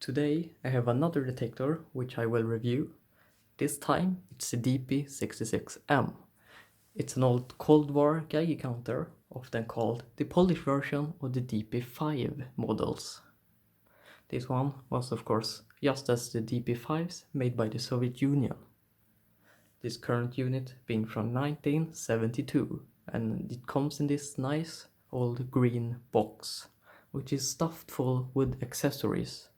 Today I have another detector which I will review. This time it's the DP-66m. It's an old Cold War Geiger counter, often called the polished version of the DP-5 models. This one was of course just as the DP-5s made by the Soviet Union. This current unit being from 1972, and it comes in this nice old green box, which is stuffed full with accessories.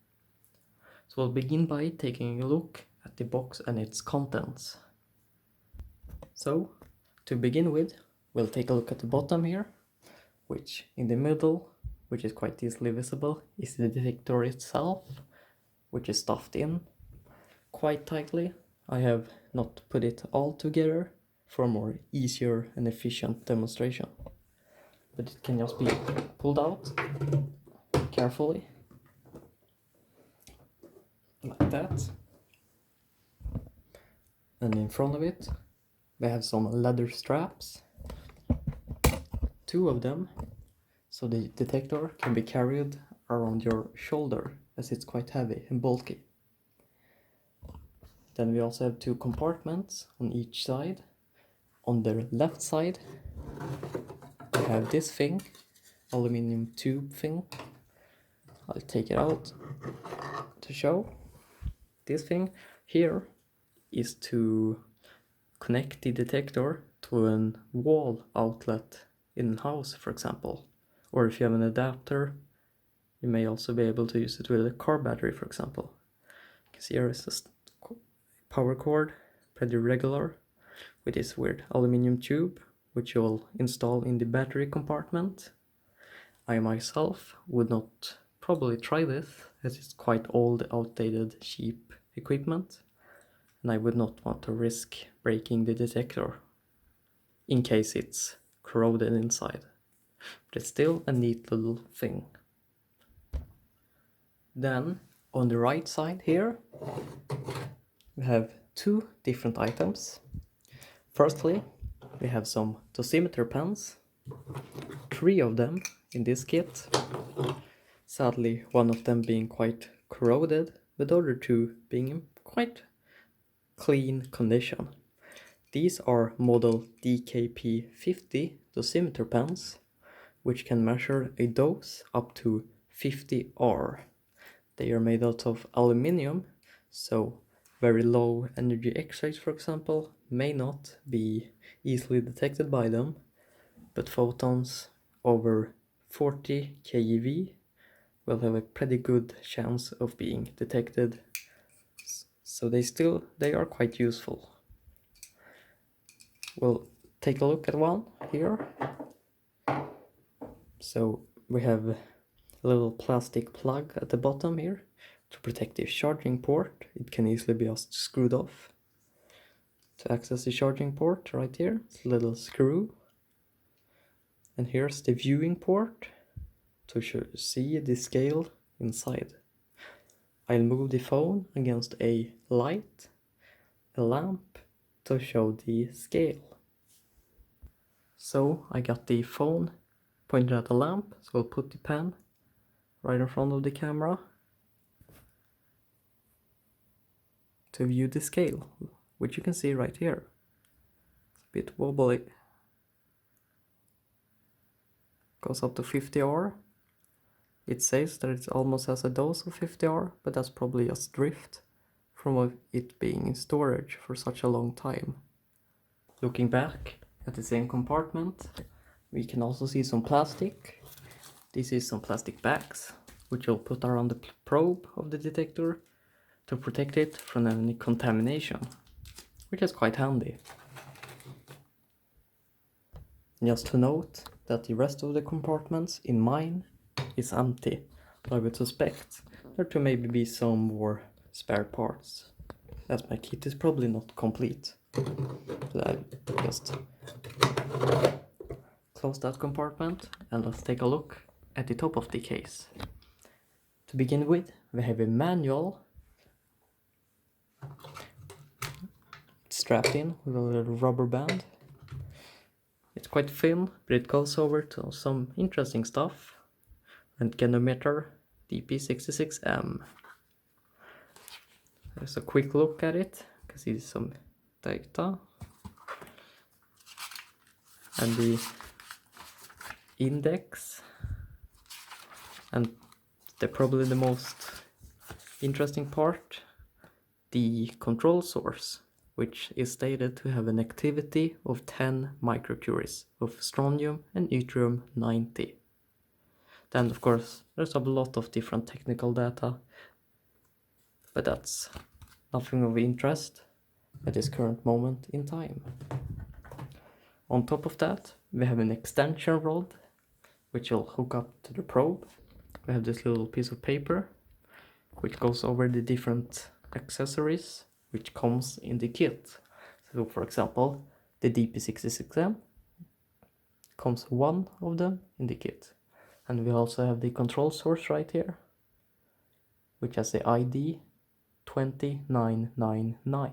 So we'll begin by taking a look at the box and its contents. So, to begin with, we'll take a look at the bottom here, which in the middle, which is quite easily visible, is the detector itself, which is stuffed in quite tightly. I have not put it all together for a more easier and efficient demonstration, but it can just be pulled out carefully like that, and in front of it we have some leather straps, 2 of them, so the detector can be carried around your shoulder as it's quite heavy and bulky. Then we also have 2 compartments on each side. On the left side we have this thing, aluminium tube thing. I'll take it out to show. This thing here is to connect the detector to a wall outlet in a house, for example. Or if you have an adapter, you may also be able to use it with a car battery, for example. You can see here is a power cord, pretty regular, with this weird aluminium tube, which you'll install in the battery compartment. I myself would not probably try this, as it's quite old, outdated, cheap equipment, and I would not want to risk breaking the detector in case it's corroded inside. But it's still a neat little thing. Then on the right side here we have 2 different items. Firstly, we have some Tosimeter Pens, 3 of them in this kit. Sadly, one of them being quite corroded, but the other 2 being in quite clean condition. These are model DKP-50 Dosimeter Pens, which can measure a dose up to 50 R. They are made out of aluminium, so very low energy X-rays, for example, may not be easily detected by them, but photons over 40 keV will have a pretty good chance of being detected, so they are quite useful. We'll take a look at one here. So we have a little plastic plug at the bottom here to protect the charging port. It can easily be just screwed off. To access the charging port right here, it's a little screw. And here's the viewing port to see the scale inside. I'll move the phone against a light, a lamp, to show the scale. So I got the phone pointed at the lamp, so I'll put the pen right in front of the camera to view the scale, which you can see right here. It's a bit wobbly. Goes up to 50 R. It says that it almost has a dose of 50 R, but that's probably just drift from it being in storage for such a long time. Looking back at the same compartment, we can also see some plastic. This is some plastic bags, which you'll put around the probe of the detector to protect it from any contamination, which is quite handy. Just to note that the rest of the compartments in mine is empty, but I would suspect there to maybe be some more spare parts, as my kit is probably not complete. But I just close that compartment and let's take a look at the top of the case. To begin with, we have a manual strapped in with a little rubber band. It's quite thin, but it goes over to some interesting stuff. Röntgenometer DP-66m. There's a quick look at it. You can see some data and the index, and probably the most interesting part, the control source, which is stated to have an activity of 10 microcuries of strontium and yttrium 90. Then of course there's a lot of different technical data, but that's nothing of interest at this current moment in time. On top of that, we have an extension rod, which will hook up to the probe. We have this little piece of paper, which goes over the different accessories which comes in the kit. So for example, the DP-66m comes one of them in the kit. And we also have the control source right here, which has the ID 2999.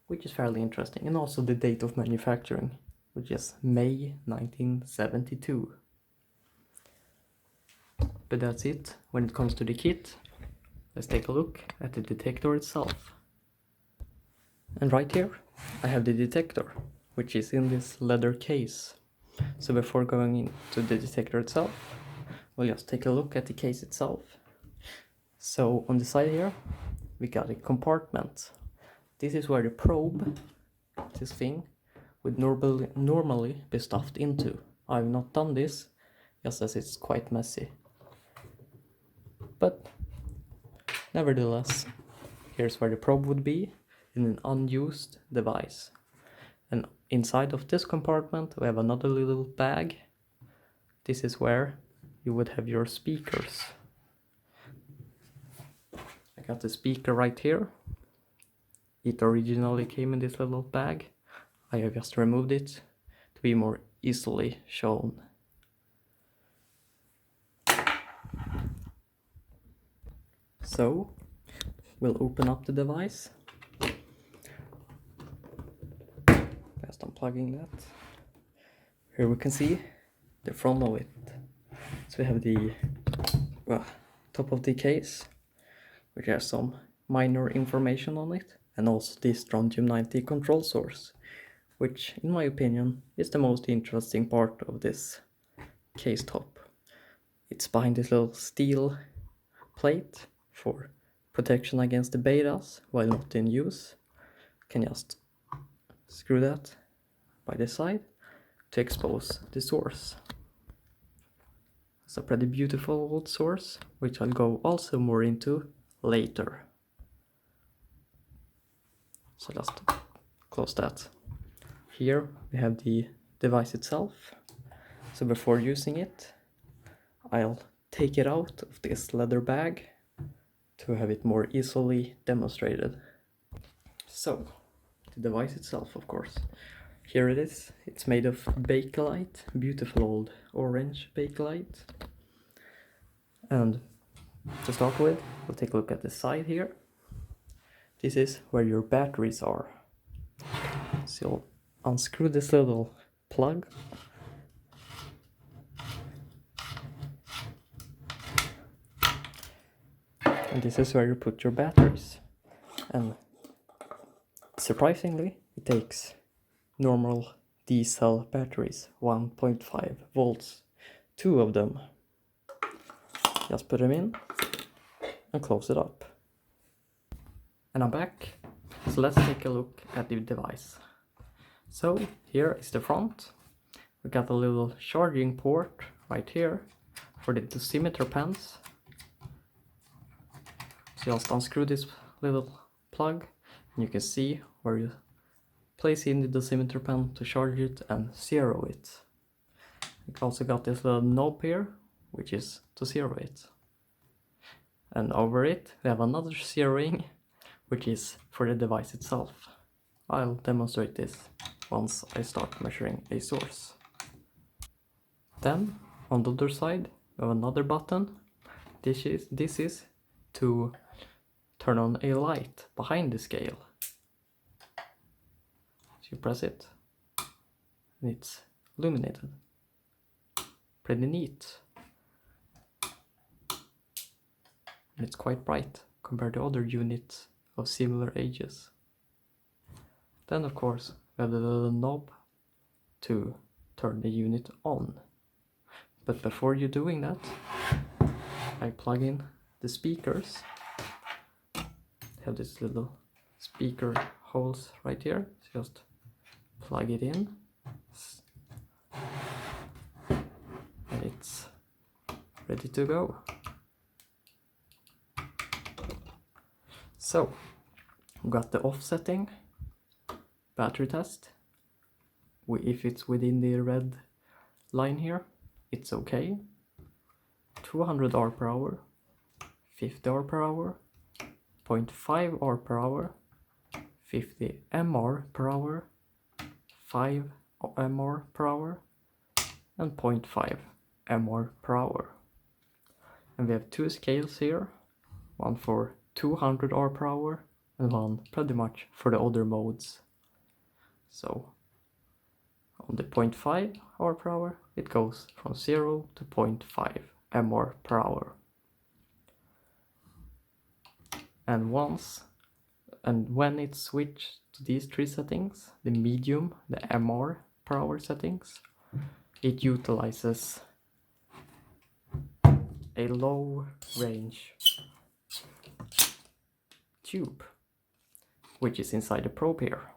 Which is fairly interesting, and also the date of manufacturing, which is May 1972. But that's it when it comes to the kit. Let's take a look at the detector itself. And right here I have the detector, which is in this leather case. So before going into the detector itself, we'll just take a look at the case itself. So on the side here we got a compartment. This is where the probe, this thing, would normally be stuffed into. I've not done this, just as it's quite messy. But nevertheless, here's where the probe would be in an unused device. And inside of this compartment we have another little bag. This is where you would have your speakers. I got the speaker right here. It originally came in this little bag. I have just removed it to be more easily shown. So we'll open up the device. Just unplugging that. Here we can see the front of it. So we have the top of the case, which has some minor information on it, and also the strontium 90 control source, which in my opinion is the most interesting part of this case top. It's behind this little steel plate for protection against the betas while not in use. You can just screw that by the side to expose the source. It's a pretty beautiful old source, which I'll go also more into later. So just close that. Here we have the device itself. So before using it, I'll take it out of this leather bag to have it more easily demonstrated. So, the device itself, of course. Here it is. It's made of Bakelite, beautiful old orange Bakelite. And to start with, we'll take a look at the side here. This is where your batteries are. So you'll unscrew this little plug. And this is where you put your batteries. And surprisingly, it takes normal D-cell batteries, 1.5 volts, 2 of them. Just put them in and close it up. And I'm back, so let's take a look at the device. So here is the front. We got a little charging port right here for the Tosimeter Pens. So just unscrew this little plug and you can see where you place in the Dosimeter pen to charge it and zero it. You also got this little knob here, which is to zero it. And over it we have another zeroing, which is for the device itself. I'll demonstrate this once I start measuring a source. Then on the other side we have another button. This is to turn on a light behind the scale. So you press it and it's illuminated. Pretty neat. And it's quite bright compared to other units of similar ages. Then of course we have the little knob to turn the unit on. But before you're doing that, I plug in the speakers. I have this little speaker holes right here, so just plug it in and it's ready to go. So we got the offsetting, battery test. If it's within the red line here, it's okay. 200 R per hour, 50 R per hour, 0.5 R per hour, 50 MR per hour, 5 MR per hour, and 0.5 MR per hour. And we have two scales here, one for 200 R per hour and one pretty much for the other modes. So on the 0.5 R per hour, it goes from 0 to 0.5 MR per hour. And when it's switched to these three settings, the medium, the MR per hour settings, it utilizes a low range tube, which is inside the probe here.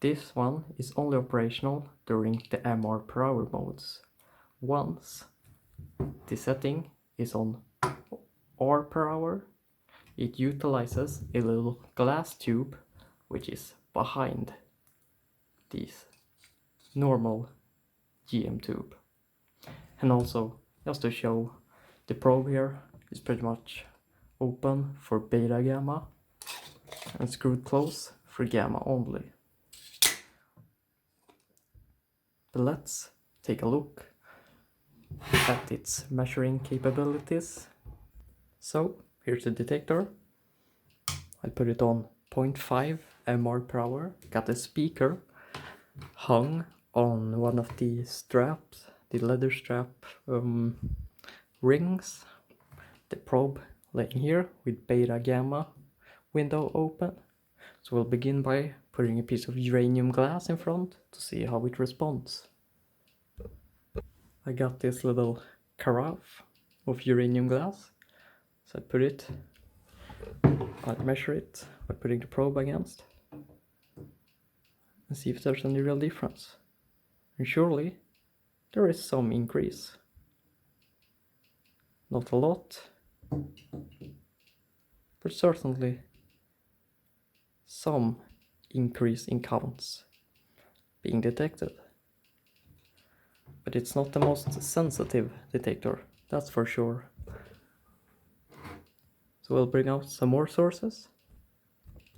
This one is only operational during the MR per hour modes. Once the setting is on R per hour, it utilizes a little glass tube which is behind this normal GM tube. And also, just to show, the probe here is pretty much open for beta gamma and screwed close for gamma only. But let's take a look at its measuring capabilities. So here's the detector. I put it on 0.5 MR per hour. Got a speaker hung on one of the straps, the leather strap rings. The probe laying here with beta gamma window open. So we'll begin by putting a piece of uranium glass in front to see how it responds. I got this little carafe of uranium glass, so I put it, I measure it by putting the probe against and see if there's any real difference. And surely there is some increase. Not a lot, but certainly some increase in counts being detected. But it's not the most sensitive detector, that's for sure. So we'll bring out some more sources.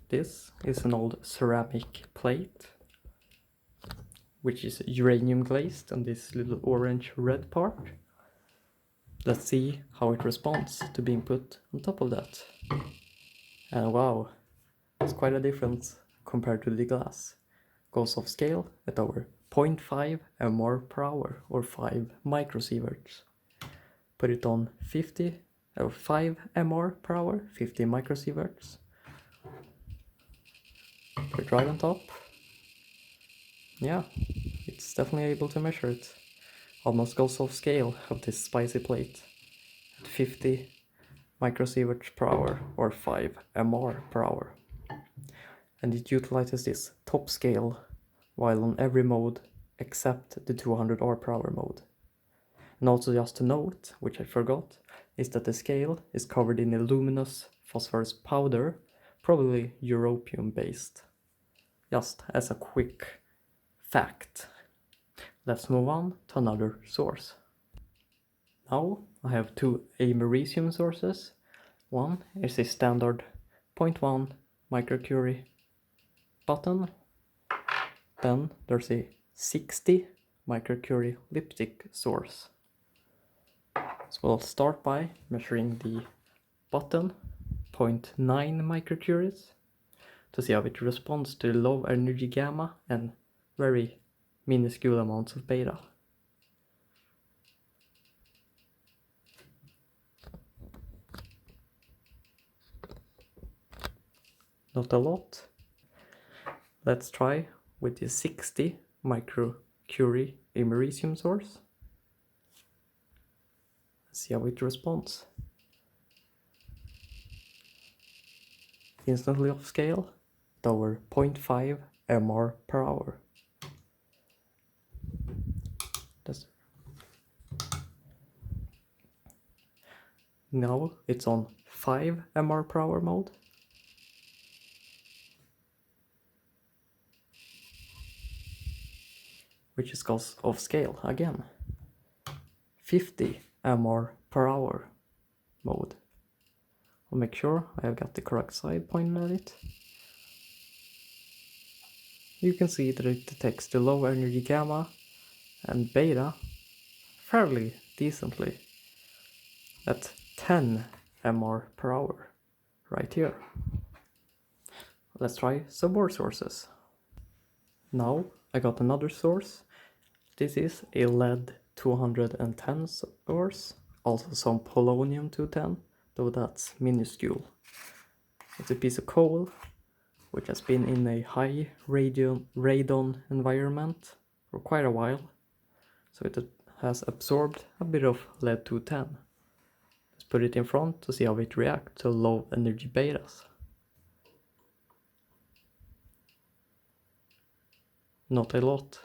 This is an old ceramic plate, which is uranium glazed on this little orange red part. Let's see how it responds to being put on top of that. And wow, it's quite a difference compared to the glass. Goes off scale at over 0.5 MR per hour or 5 microsieverts. Put it on 5 MR per hour, 50 microsieverts. Put it right on top. Yeah, it's definitely able to measure it. Almost goes off scale of this spicy plate at 50 microsieverts per hour or 5 MR per hour. And it utilizes this top scale while on every mode except the 200 R per hour mode. And also just to note, which I forgot, is that the scale is covered in a luminous phosphorus powder, probably europium based. Just as a quick fact. Let's move on to another source. Now I have two americium sources. One is a standard 0.1 microcurie button. Then there's a 60 microcurie lipstick source. So we'll start by measuring the button, 0.9 microcuries, to see how it responds to low energy gamma and very minuscule amounts of beta. not a lot. Let's try with the 60 microcurie americium source. See how it responds. Instantly off scale, over 0.5 mR per hour. Now it's on 5 mR per hour mode. Which is off scale again. 50 mR per hour mode. I'll make sure I have got the correct side pointing at it. You can see that it detects the low energy gamma and beta fairly decently at 10 mR per hour right here. Let's try some more sources. Now I got another source. This is a lead 210 source, also some polonium 210, though that's minuscule. It's a piece of coal which has been in a high radon environment for quite a while, so it has absorbed a bit of lead 210. Let's put it in front to see how it reacts to low energy betas. Not a lot,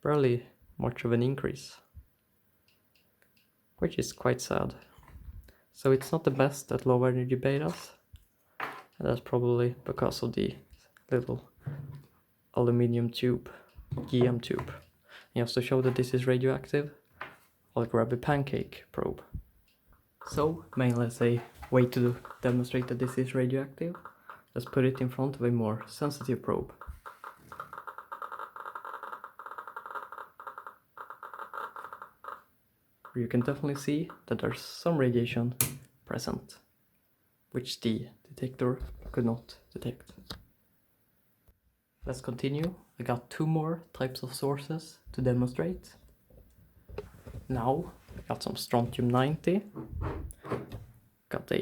barely much of an increase, which is quite sad. So it's not the best at low energy betas, and that's probably because of the little aluminium tube, GM tube. And just to show that this is radioactive, I'll grab a Pancake probe. So, mainly as a way to demonstrate that this is radioactive, let's put it in front of a more sensitive probe. You can definitely see that there's some radiation present, which the detector could not detect. Let's continue. I got two more types of sources to demonstrate. Now I got some Strontium 90, got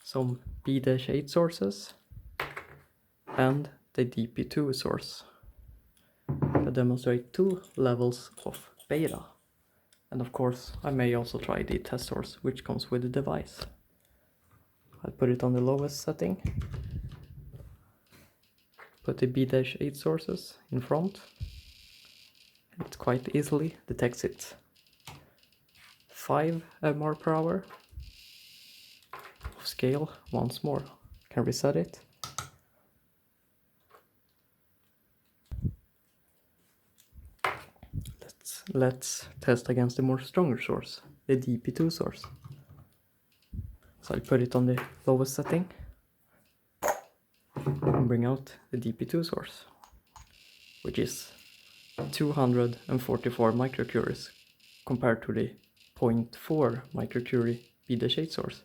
some B-8 sources, and the DP2 source to demonstrate two levels of beta. And of course, I may also try the test source, which comes with the device. I'll put it on the lowest setting. Put the B-8 sources in front. And it quite easily detects it. 5 mR per hour. Off scale once more. Can reset it. Let's test against the more stronger source, the DP2 source. So I'll put it on the lowest setting and bring out the DP2 source, which is 244 microcuries compared to the 0.4 microcurie B-8 source.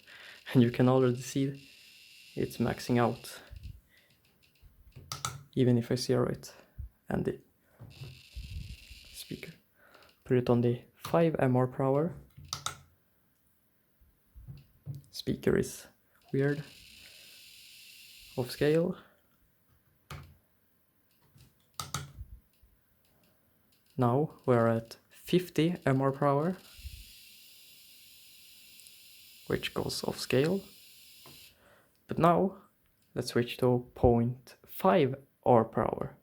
And you can already see it's maxing out, even if I zero it and the speaker. Put it on the 5 mR per hour. Speaker is weird. Off scale. Now we're at 50 mR per hour, which goes off scale. But now let's switch to 0.5 R per hour.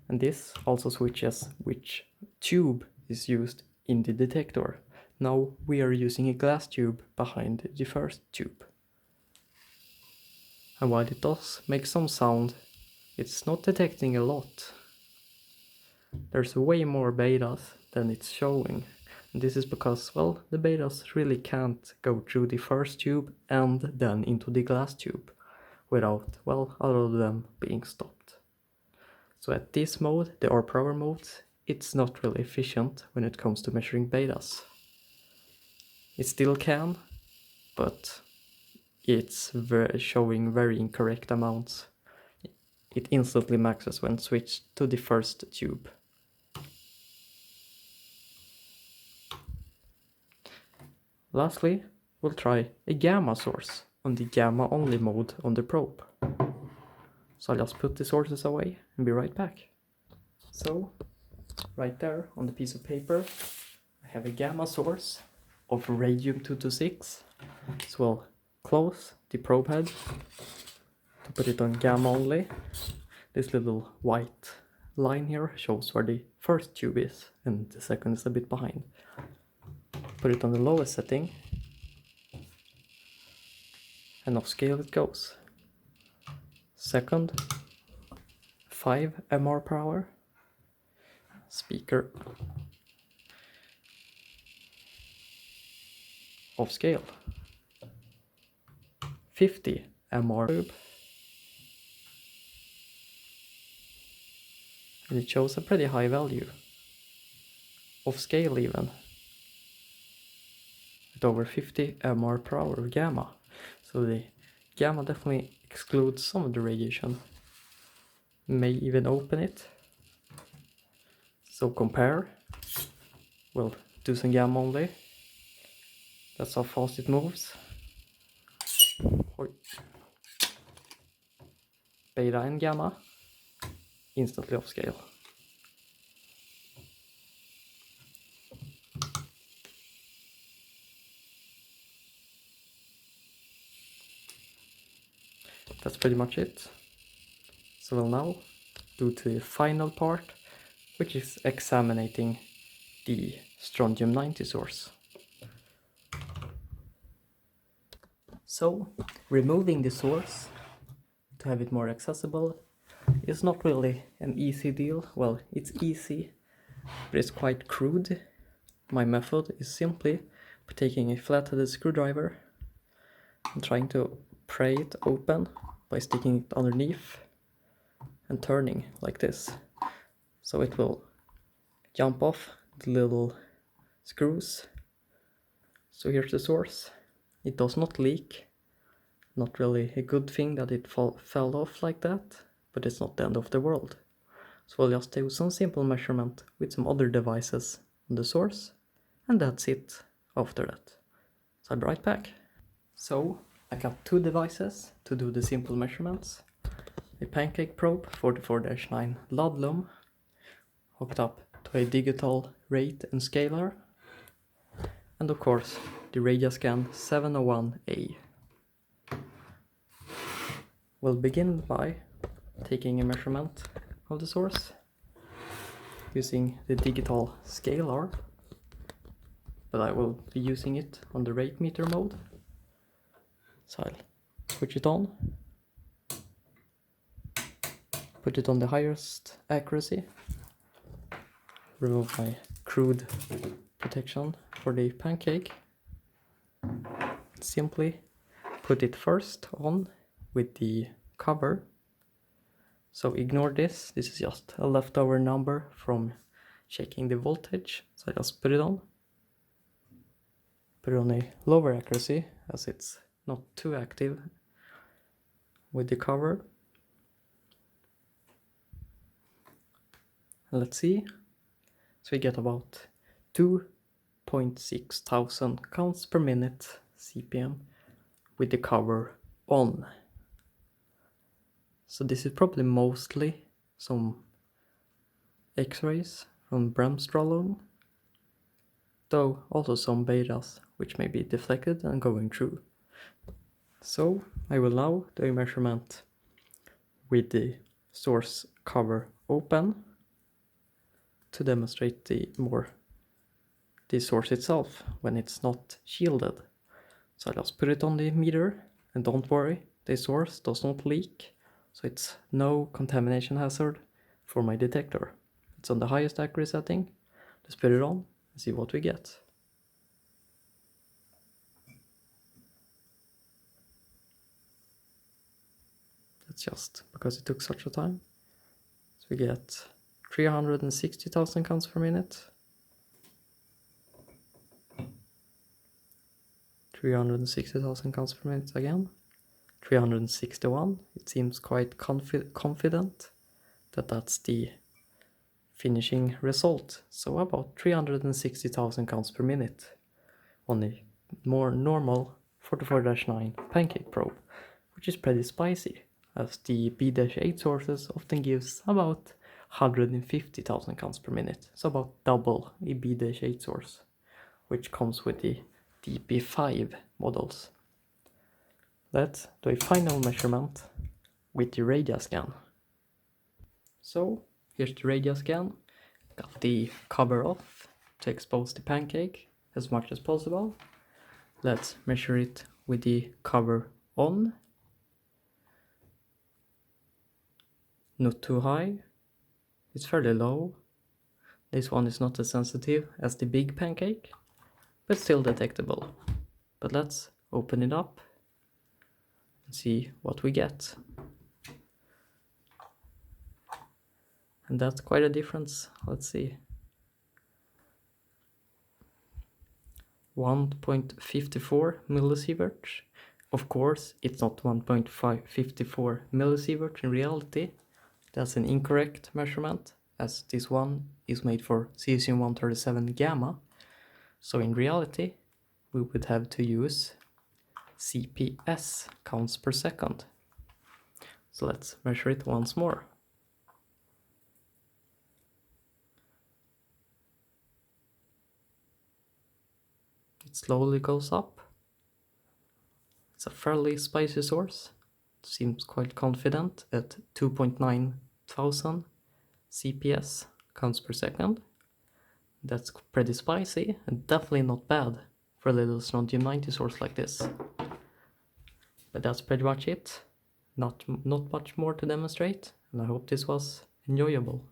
And this also switches which tube is used in the detector. Now we are using a glass tube behind the first tube. And while it does make some sound, it's not detecting a lot. There's way more betas than it's showing. And this is because, well, the betas really can't go through the first tube and then into the glass tube without, well, all of them being stopped. So at this mode, the R per hour mode, it's not really efficient when it comes to measuring betas. It still can, but it's showing very incorrect amounts. It instantly maxes when switched to the first tube. Lastly, we'll try a gamma source on the gamma only mode on the probe. So I'll just put the sources away and be right back. So, right there on the piece of paper, I have a gamma source of radium-226. So we'll close the probe head to put it on gamma only. This little white line here shows where the first tube is, and the second is a bit behind. Put it on the lowest setting, and off scale it goes. Second, 5 mR per hour. Speaker. Off scale. 50 mR. And it shows a pretty high value. Off scale even. With over 50 mR per hour of gamma. So the gamma definitely excludes some of the radiation. May even open it. So compare. We'll do some gamma only. That's how fast it moves. Beta and gamma. Instantly off scale. That's pretty much it. So we'll now do the final part, which is examining the Strontium 90 source. So, removing the source to have it more accessible is not really an easy deal. Well, it's easy, but it's quite crude. My method is simply taking a flat-headed screwdriver and trying to pry it open by sticking it underneath and turning like this. So it will jump off the little screws. So here's the source. It does not leak. Not really a good thing that it fell off like that, but it's not the end of the world. So we'll just do some simple measurement with some other devices on the source, and that's it after that. So I'll be right back. So I got 2 devices to do the simple measurements. A Pancake probe 44-9 Ludlum, hooked up to a digital rate and scaler, and of course the RASCAL 701A. We'll begin by taking a measurement of the source using the digital scaler, but I will be using it on the rate meter mode. So I'll switch it on, put it on the highest accuracy, remove my crude protection for the Pancake, simply put it first on with the cover. So ignore this is just a leftover number from checking the voltage, so I just put it on a lower accuracy as it's not too active with the cover. And let's see, so we get about 2.6 thousand counts per minute CPM with the cover on. So this is probably mostly some X-rays from Bremsstrahlung, though also some betas which may be deflected and going through. So I will now do a measurement with the source cover open to demonstrate the source itself when it's not shielded. So I just put it on the meter, and don't worry, the source does not leak, so it's no contamination hazard for my detector. It's on the highest accuracy setting. Let's put it on and see what we get. That's just because it took such a time. So we get 360,000 counts per minute. 360,000 counts per minute again. 361. It seems quite confident that that's the finishing result. So about 360,000 counts per minute on a more normal 44-9 Pancake probe, which is pretty spicy, as the B-8 sources often gives about 150,000 counts per minute, so about double a B-8 source, which comes with the DP-5 models. Let's do a final measurement with the radial scan. So here's the radial scan. Got the cover off to expose the pancake as much as possible. Let's measure it with the cover on. Not too high. It's fairly low. This one is not as sensitive as the big pancake, but still detectable. But let's open it up and see what we get. And that's quite a difference. Let's see. 1.54 millisieverts. Of course, it's not 1.54 millisieverts in reality. That's an incorrect measurement, as this one is made for cesium-137 gamma. So in reality, we would have to use CPS, counts per second. So let's measure it once more. It slowly goes up. It's a fairly spicy source. It seems quite confident at 2.9 thousand CPS, counts per second. That's pretty spicy and definitely not bad for a little Strontium 90 source like this. But that's pretty much it. Not much more to demonstrate, and I hope this was enjoyable.